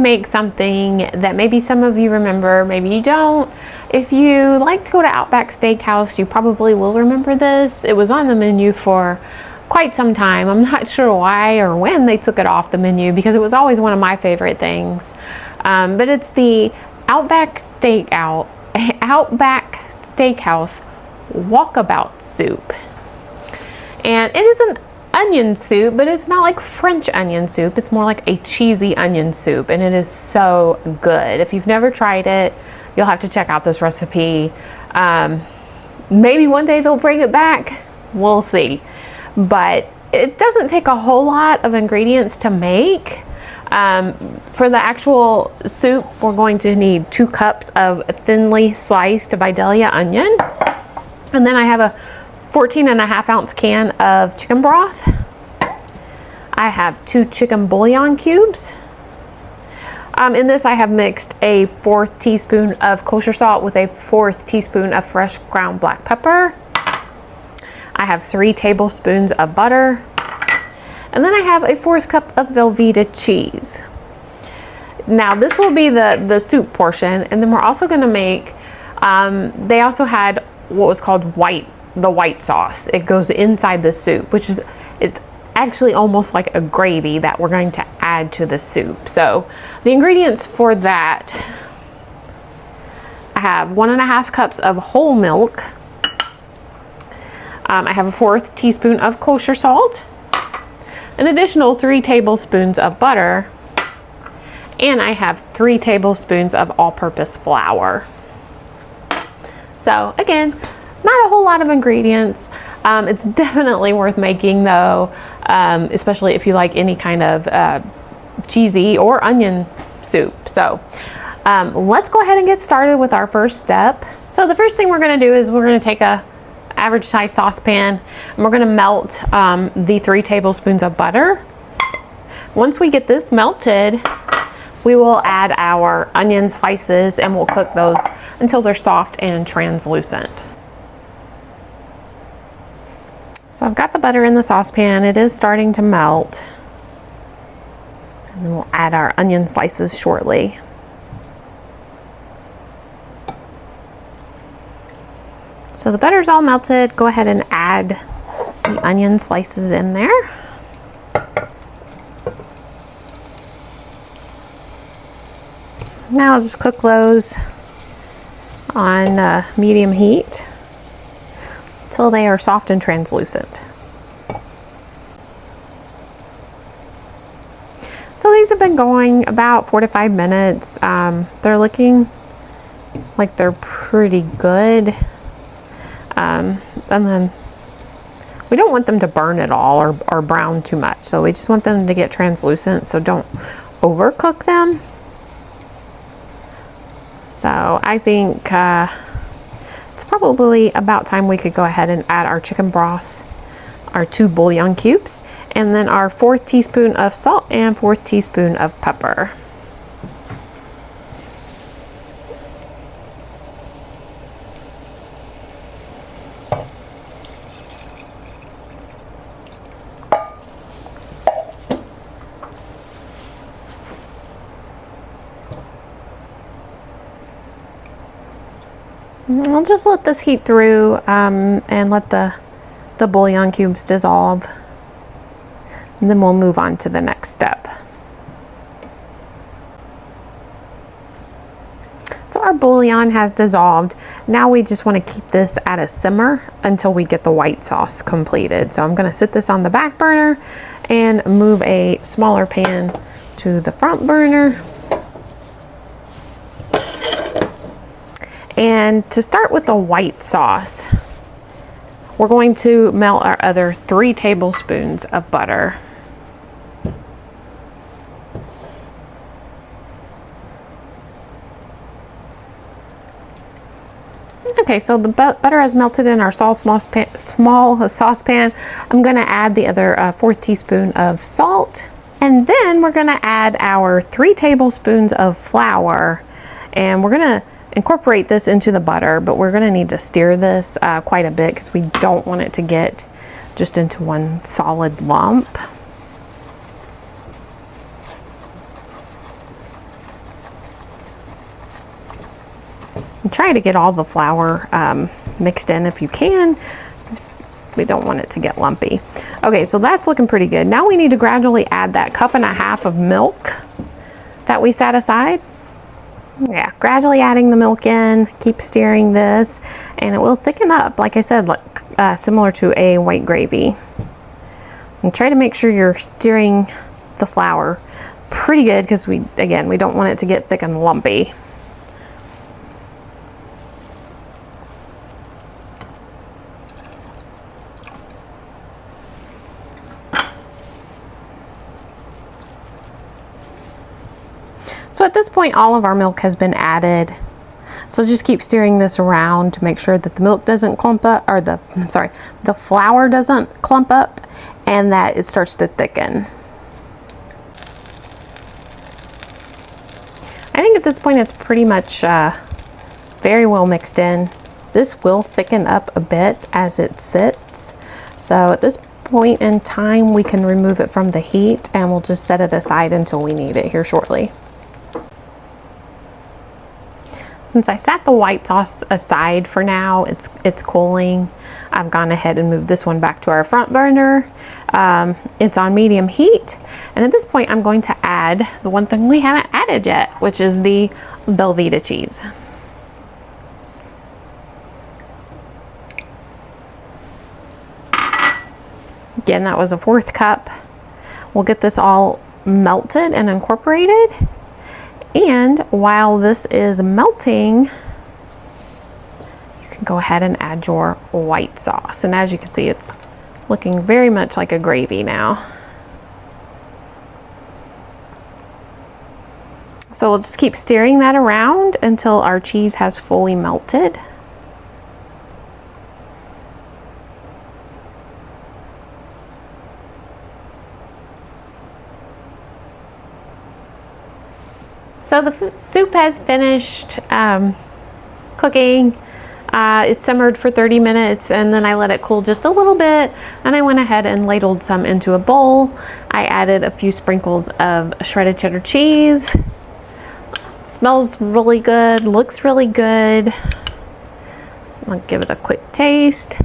make something that maybe some of you remember, maybe you don't. If you like to go to Outback Steakhouse, you probably will remember this. It was on the menu for quite some time. I'm not sure why or when they took it off the menu, because it was always one of my favorite things. But it's the Outback Steakhouse Walkabout Soup. And it is an onion soup, but it's not like French onion soup. It's more like a cheesy onion soup, and it is so good. If you've never tried it, you'll have to check out this recipe. Maybe one day they'll bring it back. We'll see. But it doesn't take a whole lot of ingredients to make. For the actual soup, we're going to need 2 cups of thinly sliced Vidalia onion. And then I have a 14.5 ounce can of chicken broth. I have 2 chicken bouillon cubes. In this, I have mixed a 1/4 teaspoon of kosher salt with a 1/4 teaspoon of fresh ground black pepper. I have 3 tablespoons of butter. And then I have a 1/4 cup of Velveeta cheese. Now this will be the soup portion, and then we're also going to make, they also had what was called the white sauce. It goes inside the soup, which is, it's actually almost like a gravy that we're going to add to the soup. So the ingredients for that, I have 1.5 cups of whole milk. I have a 1/4 teaspoon of kosher salt, an additional 3 tablespoons of butter, and I have 3 tablespoons of all-purpose flour. So again, not a whole lot of ingredients. It's definitely worth making though, especially if you like any kind of cheesy or onion soup. So let's go ahead and get started with our first step. So the first thing we're going to do is we're going to take a average size saucepan, and we're going to melt the 3 tablespoons of butter. Once we get this melted, we will add our onion slices, and we'll cook those until they're soft and translucent. So I've got the butter in the saucepan. It is starting to melt. And then we'll add our onion slices shortly. So the butter's all melted. Go ahead and add the onion slices in there. Now I'll just cook those on medium heat until they are soft and translucent. So these have been going about 4 to 5 minutes. They're looking like they're pretty good. And then we don't want them to burn at all or brown too much. So we just want them to get translucent, so don't overcook them. So I think it's probably about time we could go ahead and add our chicken broth, our 2 bouillon cubes, and then our 1/4 teaspoon of salt and 1/4 teaspoon of pepper. I'll just let this heat through and let the bouillon cubes dissolve, and then we'll move on to the next step. So our bouillon has dissolved. Now we just want to keep this at a simmer until we get the white sauce completed. So I'm going to sit this on the back burner and move a smaller pan to the front burner. And to start with the white sauce, we're going to melt our other 3 tablespoons of butter. Okay, so the butter has melted in our small saucepan. I'm going to add the other 1/4 teaspoon of salt. And then we're going to add our 3 tablespoons of flour. And we're going to incorporate this into the butter, but we're going to need to stir this quite a bit because we don't want it to get just into one solid lump. And try to get all the flour mixed in if you can. We don't want it to get lumpy. Okay, so that's looking pretty good. Now we need to gradually add that 1.5 cups of milk that we set aside. Yeah, gradually adding the milk in, keep stirring this, and it will thicken up, like I said, like, similar to a white gravy. And try to make sure you're stirring the flour pretty good, because we don't want it to get thick and lumpy. So at this point, all of our milk has been added. So just keep stirring this around to make sure that the milk doesn't clump up, or the flour doesn't clump up, and that it starts to thicken. I think at this point it's pretty much very well mixed in. This will thicken up a bit as it sits. So at this point in time, we can remove it from the heat, and we'll just set it aside until we need it here shortly. Since I set the white sauce aside for now, it's cooling, I've gone ahead and moved this one back to our front burner. It's on medium heat, and at this point I'm going to add the one thing we haven't added yet, which is the Velveeta cheese. Again, that was a 1/4 cup. We'll get this all melted and incorporated. And while this is melting, you can go ahead and add your white sauce. And as you can see, it's looking very much like a gravy now. So we'll just keep stirring that around until our cheese has fully melted. So the soup has finished cooking. It simmered for 30 minutes, and then I let it cool just a little bit, and I went ahead and ladled some into a bowl. I added a few sprinkles of shredded cheddar cheese. Smells really good, looks really good. I'll give it a quick taste.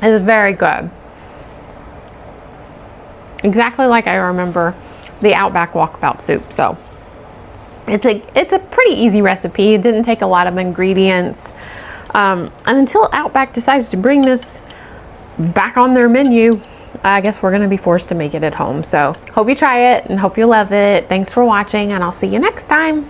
It's very good. Exactly like I remember the Outback Walkabout soup. So it's a pretty easy recipe. It didn't take a lot of ingredients. And until Outback decides to bring this back on their menu, I guess we're gonna be forced to make it at home. So hope you try it and hope you love it. Thanks for watching, and I'll see you next time.